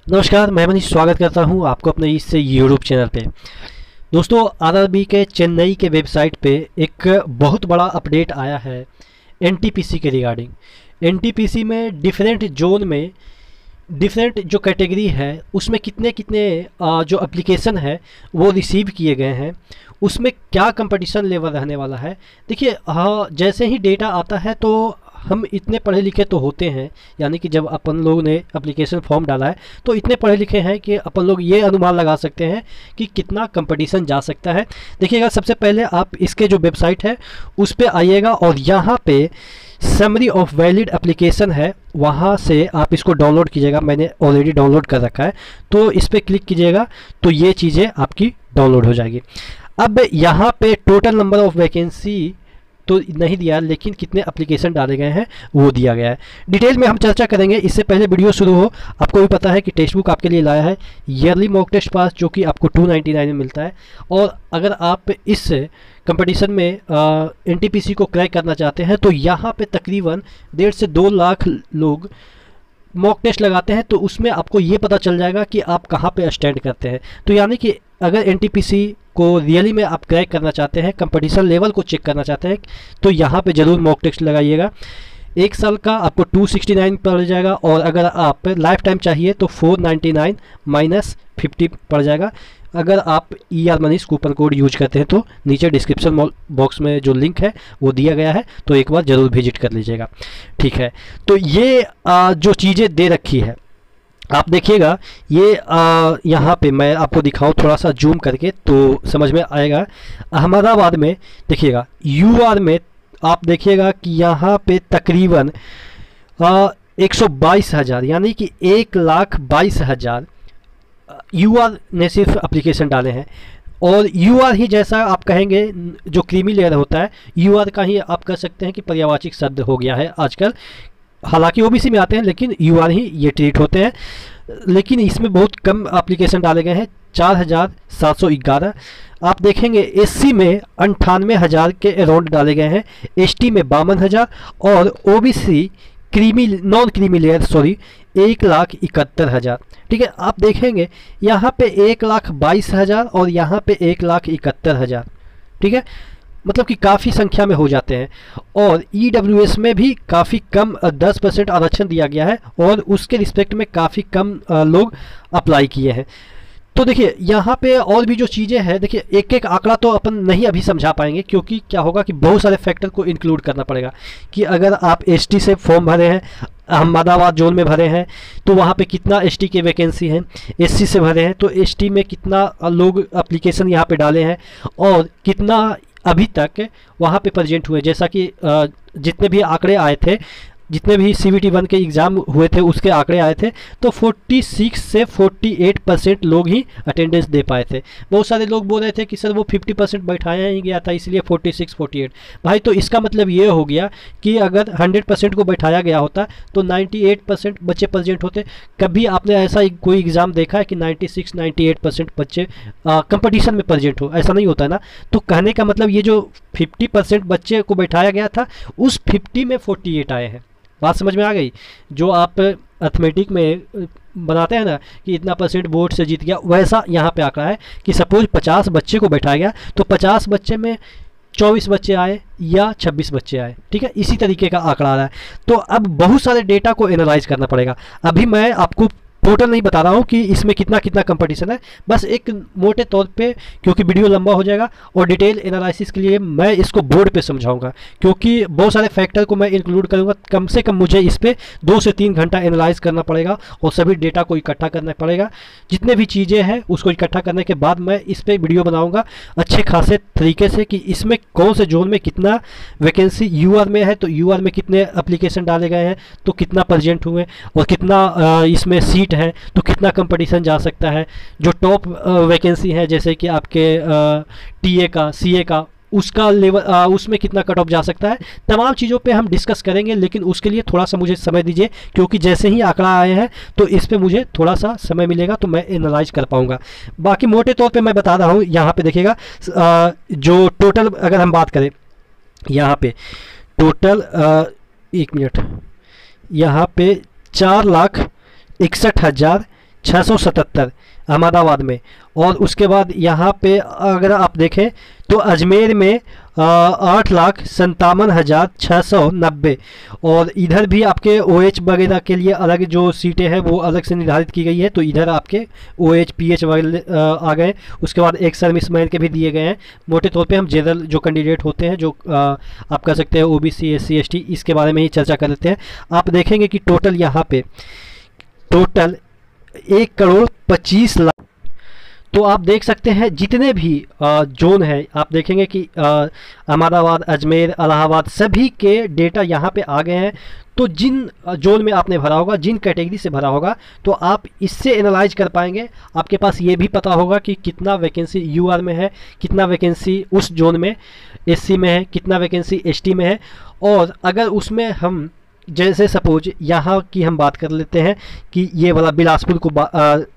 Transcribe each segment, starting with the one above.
नमस्कार, मैं मनीष स्वागत करता हूं आपको अपने इस यूट्यूब चैनल पे। दोस्तों, आरआरबी के चेन्नई के वेबसाइट पे एक बहुत बड़ा अपडेट आया है एनटीपीसी के रिगार्डिंग। एनटीपीसी में डिफरेंट जोन में डिफरेंट जो कैटेगरी है उसमें कितने कितने जो एप्लीकेशन है वो रिसीव किए गए हैं, उसमें क्या कंपटीशन लेवल रहने वाला है। देखिए, हाँ, जैसे ही डेटा आता है तो हम इतने पढ़े लिखे तो होते हैं, यानी कि जब अपन लोग ने एप्लीकेशन फॉर्म डाला है तो इतने पढ़े लिखे हैं कि अपन लोग ये अनुमान लगा सकते हैं कि कितना कंपटीशन जा सकता है। देखिएगा, सबसे पहले आप इसके जो वेबसाइट है उस पर आइएगा और यहाँ पे समरी ऑफ वैलिड एप्लीकेशन है, वहाँ से आप इसको डाउनलोड कीजिएगा। मैंने ऑलरेडी डाउनलोड कर रखा है, तो इस पर क्लिक कीजिएगा तो ये चीज़ें आपकी डाउनलोड हो जाएगी। अब यहाँ पे टोटल नंबर ऑफ वैकेंसी तो नहीं दिया, लेकिन कितने एप्लीकेशन डाले गए हैं वो दिया गया है। डिटेल में हम चर्चा करेंगे। इससे पहले वीडियो शुरू हो, आपको भी पता है कि टेक्स्ट बुक आपके लिए लाया है ईयरली मॉक टेस्ट पास, जो कि आपको 299 में मिलता है। और अगर आप इस कंपटीशन में एनटीपीसी को क्रैक करना चाहते हैं तो यहाँ पे तकरीबन 1.5 से 2 लाख लोग मॉक टेस्ट लगाते हैं, तो उसमें आपको ये पता चल जाएगा कि आप कहाँ पे स्टैंड करते हैं। तो यानी कि अगर एनटीपीसी को रियली में आप क्रैक करना चाहते हैं, कंपटीशन लेवल को चेक करना चाहते हैं, तो यहाँ पे ज़रूर मॉक टेस्ट लगाइएगा। 1 साल का आपको 269 पड़ जाएगा, और अगर आप लाइफ टाइम चाहिए तो 499 माइनस 50 पड़ जाएगा। अगर आप ER Manish coupon code use करते हैं तो नीचे डिस्क्रिप्शन बॉक्स में जो लिंक है वो दिया गया है, तो एक बार ज़रूर विजिट कर लीजिएगा। ठीक है, तो ये जो चीज़ें दे रखी है आप देखिएगा, ये यहाँ पे मैं आपको दिखाऊं थोड़ा सा जूम करके तो समझ में आएगा। अहमदाबाद में देखिएगा, UR में आप देखिएगा कि यहाँ पे तकरीबन 122,000 यानी कि 1,22,000 UR ने सिर्फ एप्लीकेशन डाले हैं। और UR ही, जैसा आप कहेंगे, जो क्रीमी लेयर होता है UR का ही आप कह सकते हैं कि पर्यायवाची शब्द हो गया है आजकल। हालांकि OBC में आते हैं लेकिन UR ही ये ट्रीट होते हैं। लेकिन इसमें बहुत कम एप्लीकेशन डाले गए हैं, 4,711। आप देखेंगे SC में 98,000 के अराउंड डाले गए हैं, ST में 52,000 और OBC creamy non creamy layer 1,71,000। ठीक है, आप देखेंगे यहाँ पे 1,22,000 और यहाँ पे 1,71,000। ठीक है, मतलब कि काफ़ी संख्या में हो जाते हैं। और EWS में भी काफ़ी कम 10% आरक्षण दिया गया है, और उसके रिस्पेक्ट में काफ़ी कम लोग अप्लाई किए हैं। तो देखिए, यहाँ पे और भी जो चीज़ें हैं, देखिए एक एक आंकड़ा तो अपन नहीं अभी समझा पाएंगे, क्योंकि क्या होगा कि बहुत सारे फैक्टर को इंक्लूड करना पड़ेगा। कि अगर आप ST से फॉर्म भरे हैं, अहमदाबाद जोन में भरे हैं, तो वहाँ पे कितना ST के वैकेंसी हैं। SC से भरे हैं तो ST में कितना लोग एप्लीकेशन यहाँ पे डाले हैं, और कितना अभी तक वहाँ पे प्रेजेंट हुए। जैसा कि जितने भी आंकड़े आए थे, जितने भी CVT 1 के एग्ज़ाम हुए थे उसके आंकड़े आए थे, तो 46 से 48% लोग ही अटेंडेंस दे पाए थे। बहुत सारे लोग बोल रहे थे कि सर वो 50% बैठाया ही गया था इसलिए 46-48। भाई, तो इसका मतलब ये हो गया कि अगर 100% को बैठाया गया होता तो 98% बच्चे प्रेजेंट होते। कभी आपने ऐसा कोई एग्ज़ाम देखा है कि 96-98% बच्चे कंपटीशन में प्रेजेंट हो? ऐसा नहीं होता ना। तो कहने का मतलब ये जो 50% बच्चे को बैठाया गया था, उस 50 में 48 आए हैं। बात समझ में आ गई? जो आप अर्थमेटिक में बनाते हैं ना कि इतना % वोट से जीत गया, वैसा यहाँ पे आंकड़ा है कि सपोज 50 बच्चे को बैठाया गया तो 50 बच्चे में 24 बच्चे आए या 26 बच्चे आए। ठीक है, इसी तरीके का आंकड़ा आ रहा है। तो अब बहुत सारे डेटा को एनालाइज करना पड़ेगा। अभी मैं आपको टोटल नहीं बता रहा हूँ कि इसमें कितना कितना कंपटीशन है, बस एक मोटे तौर पे, क्योंकि वीडियो लंबा हो जाएगा और डिटेल एनालिसिस के लिए मैं इसको बोर्ड पे समझाऊंगा, क्योंकि बहुत सारे फैक्टर को मैं इंक्लूड करूंगा। कम से कम मुझे इस पे 2 से 3 घंटा एनालाइज करना पड़ेगा और सभी डेटा को इकट्ठा करना पड़ेगा। जितने भी चीज़ें हैं उसको इकट्ठा करने के बाद मैं इस पर वीडियो बनाऊँगा अच्छे खासे तरीके से कि इसमें कौन से जोन में कितना वैकेंसी UR में है, तो UR में कितने एप्लीकेशन डाले गए हैं, तो कितना प्रेजेंट हुए, और कितना इसमें सीट है, तो कितना कंपटीशन जा सकता है। जो टॉप वैकेंसी है, जैसे कि आपके TA का, CA का, उसका लेवल, उसमें कितना कट ऑफ जा सकता है। तमाम चीज़ों पे हम डिस्कस करेंगे, लेकिन उसके लिए थोड़ा सा मुझे समय दीजिए, क्योंकि जैसे ही आंकड़ा आए हैं तो इस पे मुझे थोड़ा सा समय मिलेगा तो मैं एनालाइज कर पाऊंगा। बाकी मोटे तौर पे मैं बता रहा हूँ। यहाँ पे देखिएगा, जो टोटल अगर हम बात करें, यहाँ पे टोटल 1 मिनट, यहाँ पे 4,61,000 677 अहमदाबाद में। और उसके बाद यहाँ पे अगर आप देखें तो अजमेर में 8,57,690। और इधर भी आपके OH वगैरह के लिए अलग जो सीटें हैं वो अलग से निर्धारित की गई है। तो इधर आपके OH PH वगैरह आ गए। उसके बाद एक सर्विसमैन के भी दिए गए हैं। मोटे तौर पे हम जनरल जो कैंडिडेट होते हैं, जो आप कह सकते हैं OBC SC ST, इसके बारे में ही चर्चा कर लेते हैं। आप देखेंगे कि टोटल यहाँ पे टोटल 1,25,00,000। तो आप देख सकते हैं जितने भी जोन है, आप देखेंगे कि अहमदाबाद, अजमेर, इलाहाबाद सभी के डेटा यहाँ पे आ गए हैं। तो जिन जोन में आपने भरा होगा, जिन कैटेगरी से भरा होगा, तो आप इससे एनालाइज कर पाएंगे। आपके पास ये भी पता होगा कि कितना वैकेंसी UR में है, कितना वैकेंसी उस जोन में SC में है, कितना वैकेंसी ST में है। और अगर उसमें हम जैसे सपोज यहाँ की हम बात कर लेते हैं कि ये वाला बिलासपुर को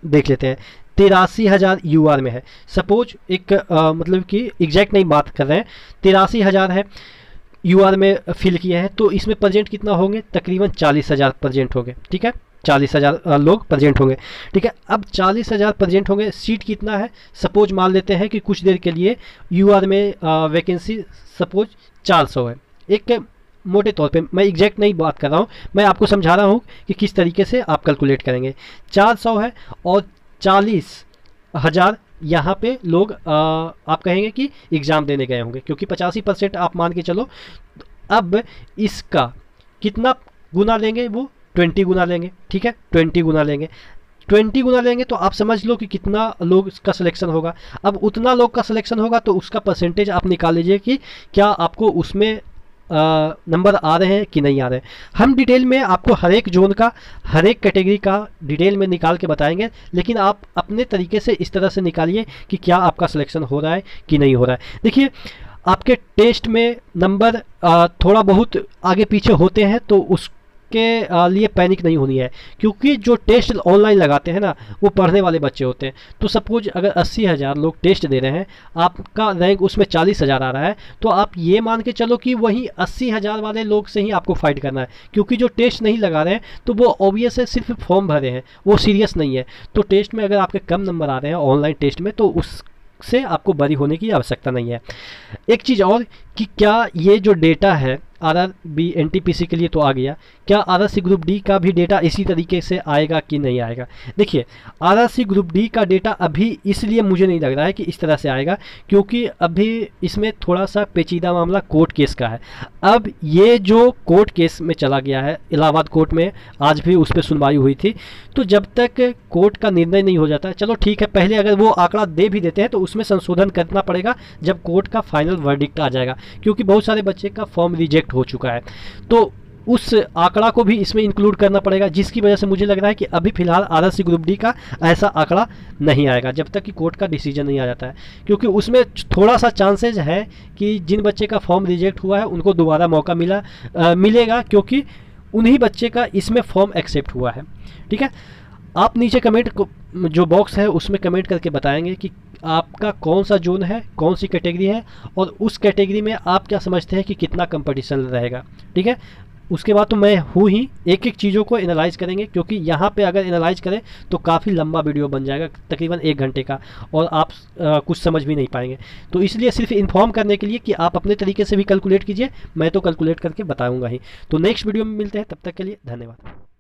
देख लेते हैं, 83,000 UR में है। सपोज एक मतलब कि एग्जैक्ट नहीं बात कर रहे हैं, 83,000 है UR में फिल किया है। तो इसमें प्रेजेंट कितना होंगे? तकरीबन 40,000 प्रेजेंट होंगे। ठीक है, 40,000 लोग प्रेजेंट होंगे। ठीक है, अब 40,000 प्रेजेंट होंगे। सीट कितना है? सपोज मान लेते हैं कि कुछ देर के लिए UR में वैकेंसी सपोज 400 है। एक मोटे तौर पे, मैं एग्जैक्ट नहीं बात कर रहा हूँ, मैं आपको समझा रहा हूँ कि किस तरीके से आप कैलकुलेट करेंगे। 400 है और 40,000 यहाँ पे लोग आप कहेंगे कि एग्ज़ाम देने गए होंगे, क्योंकि 85% आप मान के चलो। अब इसका कितना गुना लेंगे? वो 20 गुना लेंगे। ठीक है, 20 गुना लेंगे। 20 गुना लेंगे तो आप समझ लो कि कितना लोग का सिलेक्शन होगा। अब उतना लोग का सिलेक्शन होगा तो उसका परसेंटेज आप निकाल लीजिए कि क्या आपको उसमें नंबर आ रहे हैं कि नहीं आ रहे हैं। हम डिटेल में आपको हर एक जोन का, हर एक कैटेगरी का डिटेल में निकाल के बताएंगे, लेकिन आप अपने तरीके से इस तरह से निकालिए कि क्या आपका सिलेक्शन हो रहा है कि नहीं हो रहा है। देखिए, आपके टेस्ट में नंबर थोड़ा बहुत आगे पीछे होते हैं तो उसके लिए पैनिक नहीं होनी है, क्योंकि जो टेस्ट ऑनलाइन लगाते हैं ना, वो पढ़ने वाले बच्चे होते हैं। तो सपोज अगर 80,000 लोग टेस्ट दे रहे हैं, आपका रैंक उसमें 40,000 आ रहा है, तो आप ये मान के चलो कि वही 80,000 वाले लोग से ही आपको फाइट करना है, क्योंकि जो टेस्ट नहीं लगा रहे हैं तो वो ऑब्वियस है, सिर्फ फॉर्म भरे हैं, वो सीरियस नहीं है। तो टेस्ट में अगर आपके कम नंबर आ रहे हैं ऑनलाइन टेस्ट में, तो उससे आपको बरी होने की आवश्यकता नहीं है। एक चीज़ और कि क्या ये जो डेटा है RRB NTPC के लिए तो आ गया, क्या RRC ग्रुप डी का भी डेटा इसी तरीके से आएगा कि नहीं आएगा? देखिए, RRC ग्रुप डी का डेटा अभी इसलिए मुझे नहीं लग रहा है कि इस तरह से आएगा, क्योंकि अभी इसमें थोड़ा सा पेचीदा मामला कोर्ट केस का है। अब ये जो कोर्ट केस में चला गया है, इलाहाबाद कोर्ट में आज भी उस पर सुनवाई हुई थी। तो जब तक कोर्ट का निर्णय नहीं हो जाता है, चलो ठीक है, पहले अगर वो आंकड़ा दे भी देते हैं तो उसमें संशोधन करना पड़ेगा जब कोर्ट का फाइनल वर्डिक्ट आ जाएगा, क्योंकि बहुत सारे बच्चे का फॉर्म रिजेक्ट हो चुका है। तो उस आंकड़ा को भी इसमें इंक्लूड करना पड़ेगा, जिसकी वजह से मुझे लग रहा है कि अभी फिलहाल RRC ग्रुप डी का ऐसा आंकड़ा नहीं आएगा जब तक कि कोर्ट का डिसीजन नहीं आ जाता है, क्योंकि उसमें थोड़ा सा चांसेज है कि जिन बच्चे का फॉर्म रिजेक्ट हुआ है उनको दोबारा मौका मिलेगा, क्योंकि उन्हीं बच्चे का इसमें फॉर्म एक्सेप्ट हुआ है। ठीक है, आप नीचे कमेंट जो बॉक्स है उसमें कमेंट करके बताएंगे कि आपका कौन सा जोन है, कौन सी कैटेगरी है, और उस कैटेगरी में आप क्या समझते हैं कि कितना कंपटीशन रहेगा। ठीक है, उसके बाद तो मैं हूँ ही, एक एक चीज़ों को एनालाइज करेंगे, क्योंकि यहाँ पे अगर एनालाइज करें तो काफ़ी लंबा वीडियो बन जाएगा, तकरीबन 1 घंटे का, और आप कुछ समझ भी नहीं पाएंगे। तो इसलिए सिर्फ इन्फॉर्म करने के लिए कि आप अपने तरीके से भी कैलकुलेट कीजिए, मैं तो कैलकुलेट करके बताऊँगा ही। तो नेक्स्ट वीडियो में मिलते हैं, तब तक के लिए धन्यवाद।